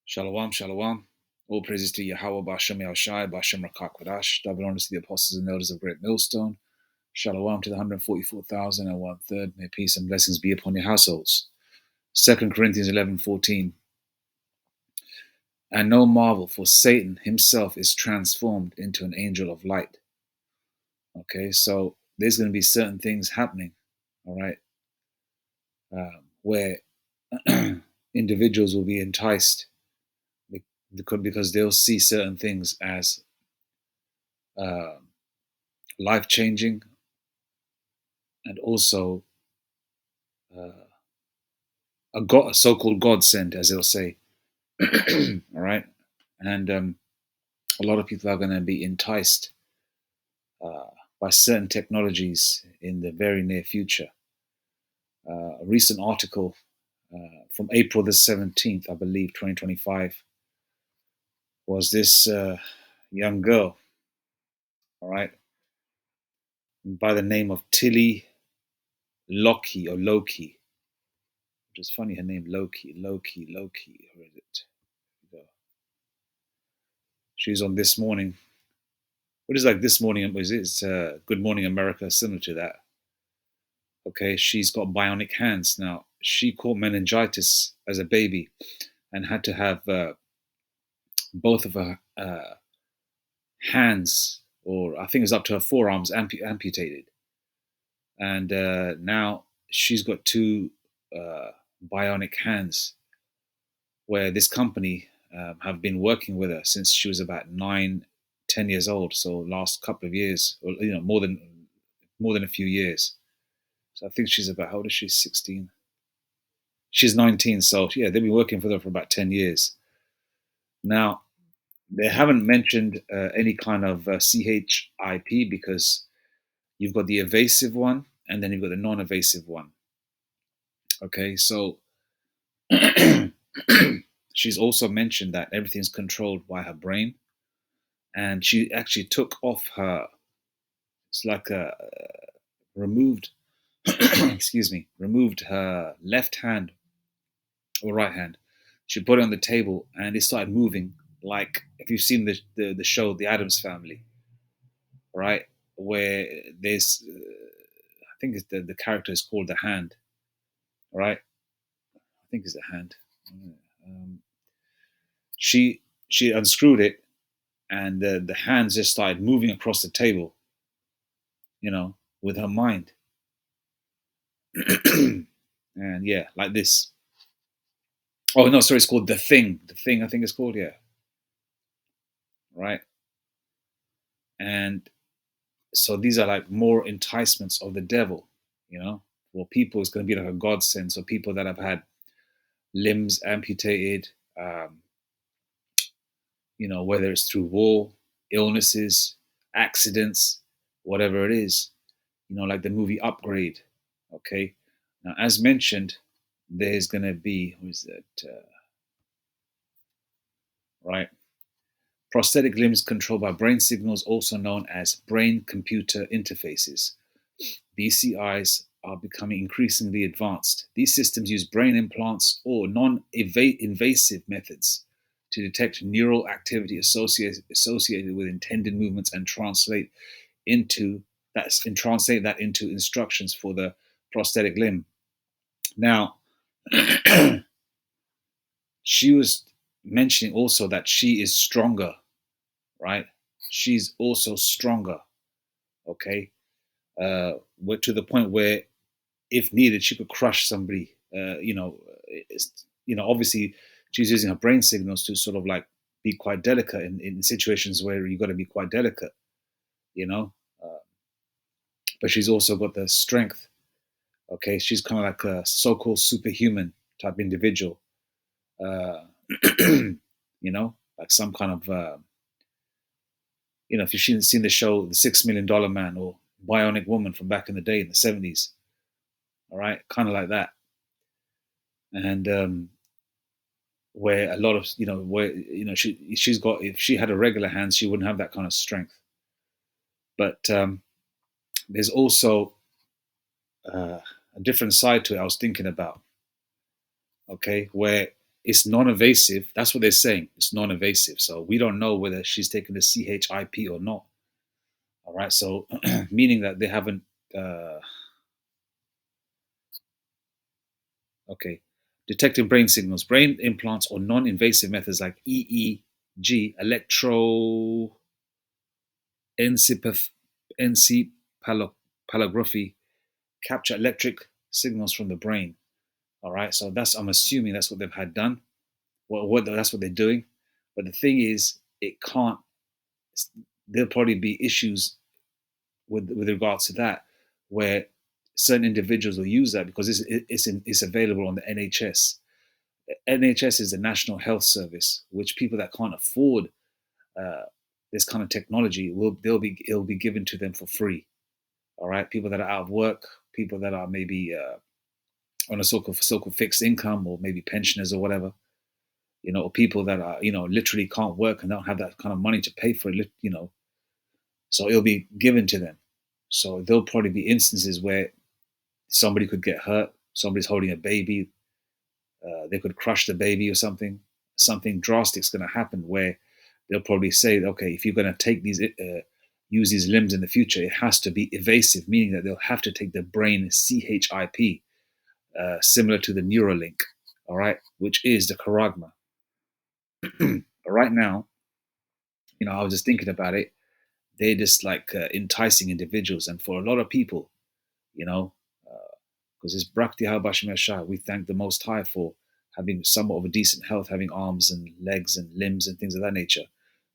Shalom, shalom. All praises to Yahweh, Ba'ashem Yahushai, Ba'ashem Rakakwadash. Double honors to the apostles and elders of Great Millstone. Shalom to the 144,000 and 1/3. May peace and blessings be upon your households. 2 Corinthians 11:14. And no marvel, for Satan himself is transformed into an angel of light. Okay, so there's going to be certain things happening, all right, where individuals will be enticed because they'll see certain things as life-changing and also a so-called godsend, as they'll say. All right, and a lot of people are going to be enticed by certain technologies in the very near future. A recent article from April the 17th, I believe, 2025, was this young girl, all right, by the name of Tilly Loki, or Loki, which is funny, her name, Loki, where is it? She's on This Morning. What is like This Morning? It's Good Morning America, similar to that. Okay, she's got bionic hands. Now, she caught meningitis as a baby and had to have both of her hands, or I think it's up to her forearms, amputated. And now she's got two bionic hands, where this company have been working with her since she was about 9-10 years old. So last couple of years, or more than a few years. So I think she's about, how old is she? 16. She's 19. So yeah, they've been working with her for about 10 years. Now, they haven't mentioned any kind of CHIP, because you've got the evasive one and then you've got the non-evasive one. Okay, so she's also mentioned that everything's controlled by her brain, and she actually took off her, it's like removed removed her left hand or right hand. She put it on the table and it started moving, like if you've seen the show The Addams Family, right? Where there's, I think it's the character is called the Hand, right? I think it's the Hand. She unscrewed it, and the hands just started moving across the table, with her mind. And yeah, like this. Oh no, sorry, it's called The Thing. The Thing, I think it's called, yeah. Right? And so these are like more enticements of the devil, Well, people, it's going to be like a godsend. So people that have had limbs amputated, whether it's through war, illnesses, accidents, whatever it is, like the movie Upgrade. Okay. Now, as mentioned, there's going to be, who is that? Right. Prosthetic limbs controlled by brain signals, also known as brain-computer interfaces. BCIs are becoming increasingly advanced. These systems use brain implants or non-invasive methods to detect neural activity associated with intended movements and translate that into instructions for the prosthetic limb. Now, she was mentioning also that she is stronger, right? She's also stronger, okay? To the point where, if needed, she could crush somebody. Obviously, she's using her brain signals to sort of like be quite delicate in situations where you got to be quite delicate, but she's also got the strength. Okay, she's kind of like a so-called superhuman type individual. Like some kind of, if you've seen the show The $6 Million Man or Bionic Woman from back in the day in the 70s, all right, kind of like that. And where a lot of, she's got, if she had a regular hand, she wouldn't have that kind of strength. But there's also a different side to it I was thinking about, okay, where It's non-invasive. That's what they're saying. It's non-invasive. So we don't know whether she's taken the CHIP or not. All right. So meaning that they haven't. Uh, okay. Detecting brain signals, brain implants, or non-invasive methods like EEG, electroencephalography, encephalography, capture electric signals from the brain. All right. So that's, I'm assuming that's what they've had done. That's what they're doing. But the thing is, it can't. There'll probably be issues with regards to that, where certain individuals will use that because it's available on the NHS. NHS is the National Health Service, which people that can't afford uh, this kind of technology it'll be given to them for free. All right, people that are out of work, people that are maybe on a so-called fixed income, or maybe pensioners or whatever, or people that are literally can't work and don't have that kind of money to pay for it, so it'll be given to them. So there'll probably be instances where somebody could get hurt, somebody's holding a baby, they could crush the baby or something. Something drastic's going to happen where they'll probably say, okay, if you're going to take these, use these limbs in the future, it has to be evasive, meaning that they'll have to take the brain CHIP, similar to the Neuralink, all right, which is the Charagma. But right now, I was just thinking about it. They're just like enticing individuals, and for a lot of people, you know, because it's Brakti Habashimesha, we thank the Most High for having somewhat of a decent health, having arms and legs and limbs and things of that nature.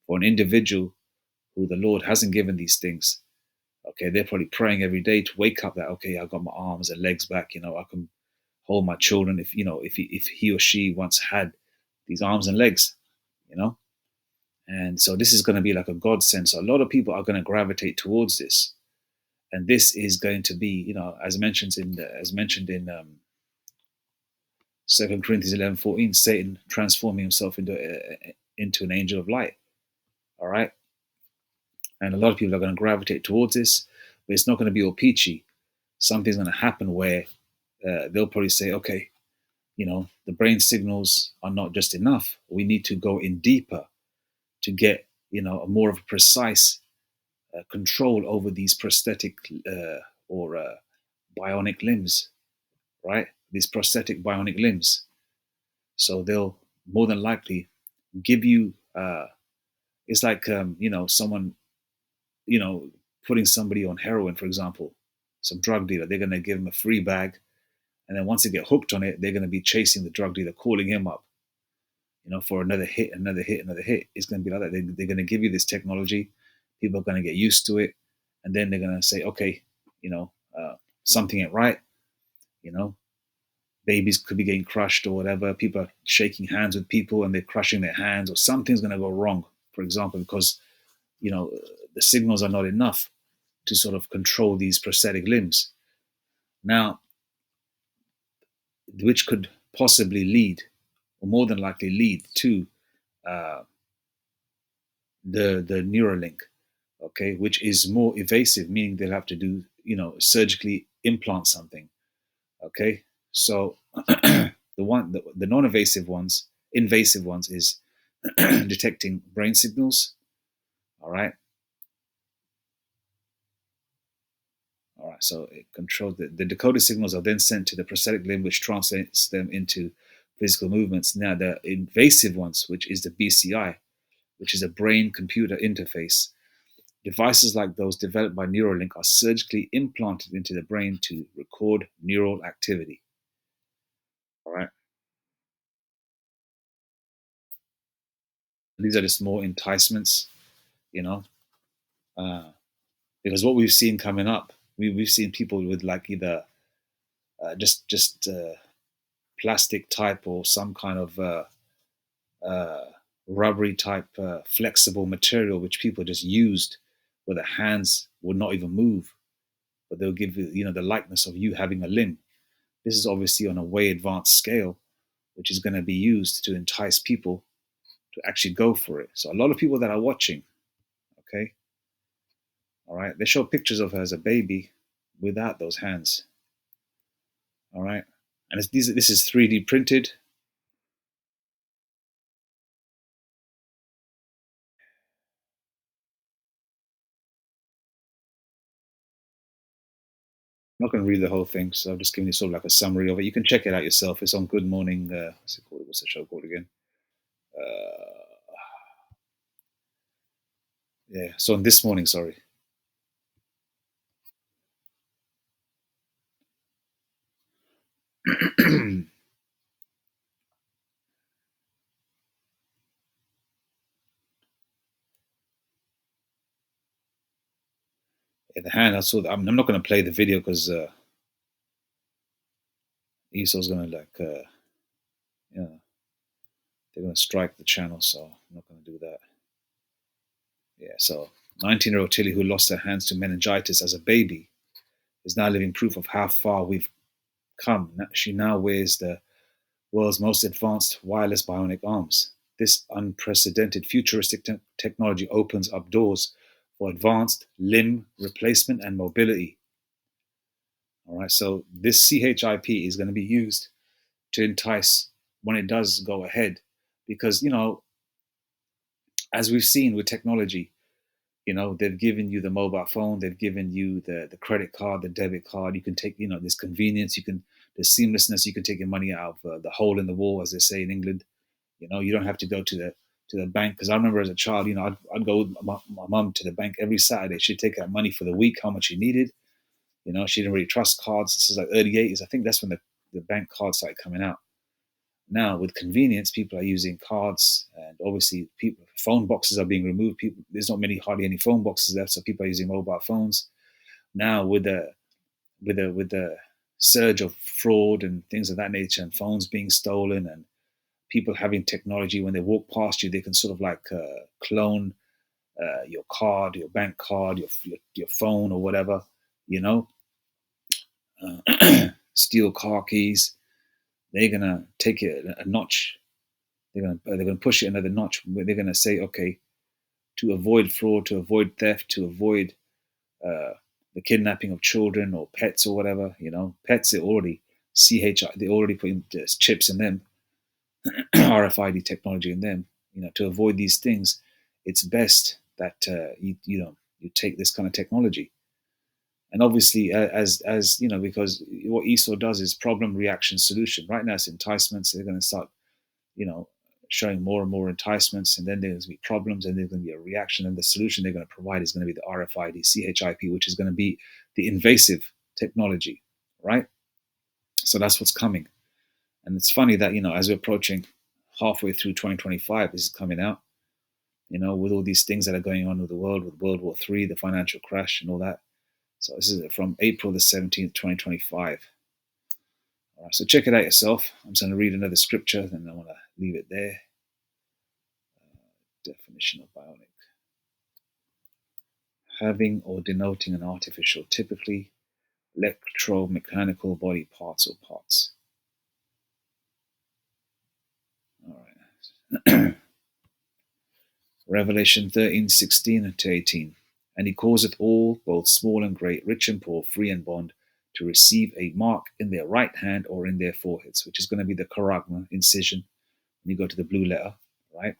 For an individual who the Lord hasn't given these things, okay, they're probably praying every day to wake up that, okay, I got my arms and legs back, I can hold my children if he or she once had these arms and legs, you know. And so this is going to be like a godsend. So a lot of people are going to gravitate towards this, and this is going to be, as mentioned in 2 Corinthians 11:14, Satan transforming himself into an angel of light. All right, and a lot of people are going to gravitate towards this, but it's not going to be all peachy. Something's going to happen where they'll probably say, okay, the brain signals are not just enough. We need to go in deeper to get, a more of a precise control over these prosthetic or bionic limbs, right? These prosthetic bionic limbs. So they'll more than likely give you. It's like someone, you know, putting somebody on heroin, for example, some drug dealer. They're going to give him a free bag, and then once they get hooked on it, they're going to be chasing the drug dealer, calling him up, for another hit, another hit, another hit. It's going to be like that. They're going to give you this technology. People are going to get used to it, and then they're going to say, okay, you know, something ain't right. You know, babies could be getting crushed or whatever. People are shaking hands with people and they're crushing their hands, or something's going to go wrong, for example, because you know the signals are not enough to sort of control these prosthetic limbs. Now, which could possibly lead, or more than likely lead to uh, the Neuralink, okay, which is more evasive, meaning they'll have to do, surgically implant something, okay. So the non-invasive ones, invasive ones, is detecting brain signals. All right, all right. So it controls the decoded signals are then sent to the prosthetic limb, which translates them into physical movements. Now the invasive ones, which is the BCI, which is a brain-computer interface. Devices like those developed by Neuralink are surgically implanted into the brain to record neural activity. All right. These are just more enticements, you know, uh, because what we've seen coming up, we've seen people with like either just plastic type or some kind of uh, rubbery type flexible material, which people just used where the hands would not even move, but they'll give you, the likeness of you having a limb. This is obviously on a way advanced scale, which is going to be used to entice people to actually go for it. So a lot of people that are watching, okay, all right, they show pictures of her as a baby without those hands, all right, and this is 3D printed. I'm not going to read the whole thing, so I'm just giving you sort of like a summary of it. You can check it out yourself. It's on Good Morning. What's it called? What's the show called again? Uh, yeah, so on This Morning, sorry. Yeah, the hand. I saw. I'm not going to play the video because Esau's going to you know, they're going to strike the channel, so I'm not going to do that. Yeah, so 19-year-old Tilly, who lost her hands to meningitis as a baby, is now living proof of how far we've come. She now wears the world's most advanced wireless bionic arms. This unprecedented futuristic technology opens up doors for advanced limb replacement and mobility. All right, so this CHIP is going to be used to entice when it does go ahead, because as we've seen with technology, they've given you the mobile phone, they've given you the credit card, the debit card. You can take, this convenience, the seamlessness. You can take your money out of the hole in the wall, as they say in England. You don't have to go to the bank. Because I remember as a child, I'd go with my mum to the bank every Saturday. She'd take out money for the week, how much she needed. She didn't really trust cards. This is like early 80s. I think that's when the bank cards started coming out. Now with convenience, people are using cards, and obviously people phone boxes are being removed. There's not hardly any phone boxes left, so people are using mobile phones. Now with the surge of fraud and things of that nature, and phones being stolen, and people having technology, when they walk past you, they can sort of like clone your card, your bank card, your phone or whatever, you know, steal car keys. They're gonna take it a notch. They're gonna push it another notch. They're gonna say, okay, to avoid fraud, to avoid theft, to avoid uh, the kidnapping of children or pets or whatever. Pets, they already put chips in them, RFID technology in them. To avoid these things, it's best that you take this kind of technology. And obviously, as you know, because what Esau does is problem, reaction, solution. Right now, it's enticements. They're going to start, you know, showing more and more enticements, and then there's going to be problems, and there's going to be a reaction, and the solution they're going to provide is going to be the RFID, CHIP, which is going to be the invasive technology, right? So that's what's coming. And it's funny that, as we're approaching halfway through 2025, this is coming out, with all these things that are going on with the world, with World War III, the financial crash, and all that. So this is from April the 17th, 2025. All right, so check it out yourself. I'm just going to read another scripture, then I want to leave it there. Definition of bionic: having or denoting an artificial, typically electromechanical body parts or parts. All right. Revelation 13:16-18. And he causeth all, both small and great, rich and poor, free and bond, to receive a mark in their right hand or in their foreheads, which is going to be the charagma, incision, when you go to the blue letter, right?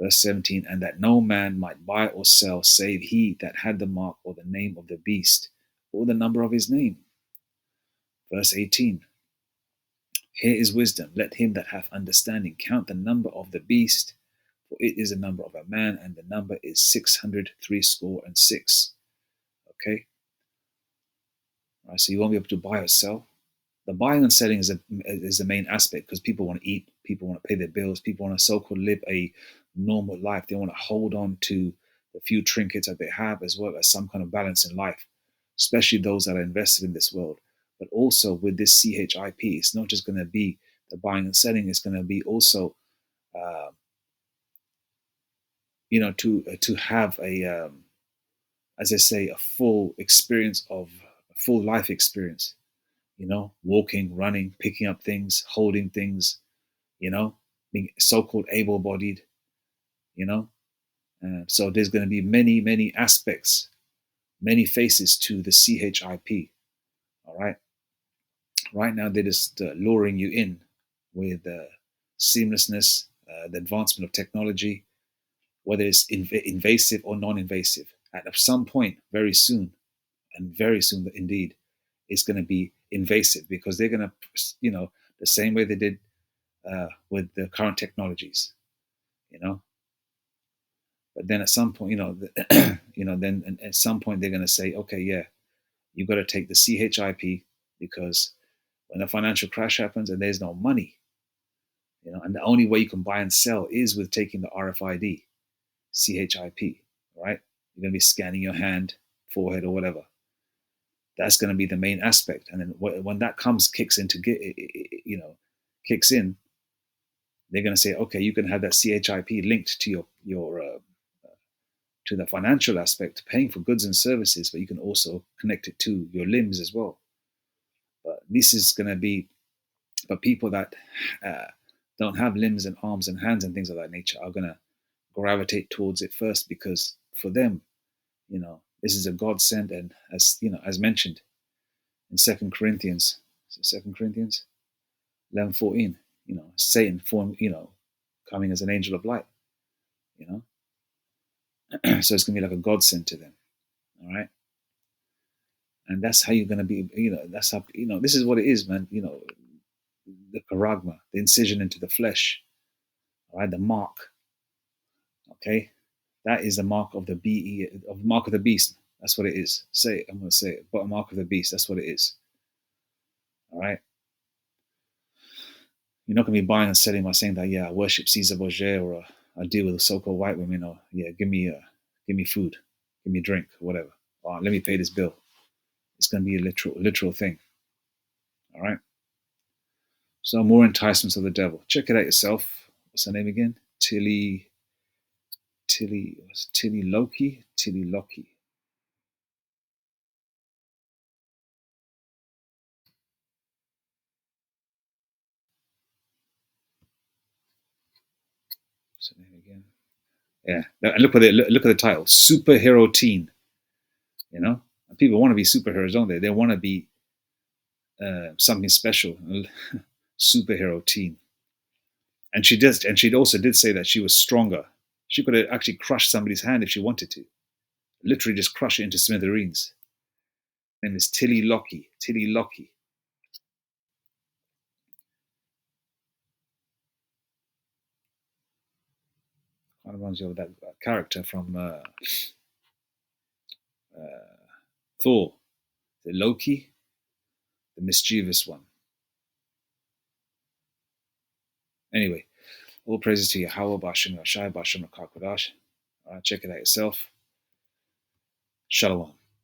Verse 17, and that no man might buy or sell save he that had the mark or the name of the beast or the number of his name. Verse 18, here is wisdom. Let him that hath understanding count the number of the beast, for it is the number of a man, and the number is 666. Okay? All right, so you won't be able to buy or sell. The buying and selling is the main aspect, because people want to eat, people want to pay their bills, people want to so-called live a normal life. They want to hold on to the few trinkets that they have, as well as some kind of balance in life, especially those that are invested in this world. But also with this CHIP, it's not just going to be the buying and selling, it's going to be also, uh, to have as I say, a full experience of a full life experience, walking, running, picking up things, holding things, being so-called able-bodied, you know. So there's going to be many, many aspects, many faces to the CHIP. All right. Right now, they're just luring you in with seamlessness, the advancement of technology, whether it's invasive or non-invasive. At some point, very soon, and very soon indeed, is going to be invasive because they're going to, the same way they did with the current technologies, you know. But then at some point, then at some point they're going to say, okay, yeah, you've got to take the CHIP because when a financial crash happens and there's no money, and the only way you can buy and sell is with taking the RFID, CHIP, right? You're going to be scanning your hand, forehead, or whatever. That's going to be the main aspect. And then when that kicks in, they're going to say, okay, you can have that CHIP linked to your to the financial aspect, paying for goods and services, but you can also connect it to your limbs as well. But this is going to be, but people that don't have limbs and arms and hands and things of that nature are going to gravitate towards it first because for them, this is a godsend. And as mentioned in 2 Corinthians 11:14, Satan formed, coming as an angel of light, so it's going to be like a godsend to them. All right. And that's how you're going to be, that's how, this is what it is, man. The charagma, the incision into the flesh, all right, the mark. Okay. That is the mark of the mark of the beast. That's what it is. I'm going to say it, but a mark of the beast. That's what it is. All right. You're not going to be buying and selling by saying that, yeah, I worship Caesar Borgia, or I deal with so-called white women, or yeah, give me food, give me drink, or whatever. Or let me pay this bill. It's going to be a literal thing. All right. So more enticements of the devil. Check it out yourself. What's her name again? Tilly Loki. What's her name again? Yeah, and look at the title, superhero teen. People want to be superheroes, don't they? They want to be something special, superhero teen. And she also did say that she was stronger. She could have actually crushed somebody's hand if she wanted to, literally just crush it into smithereens. Her name is Tilly Loki. Kind of reminds you of that character from Thor, the Loki, the mischievous one. Anyway, all praises to Yahweh Bashem Yashai Bashem Rakakodash. Check it out yourself. Shalom.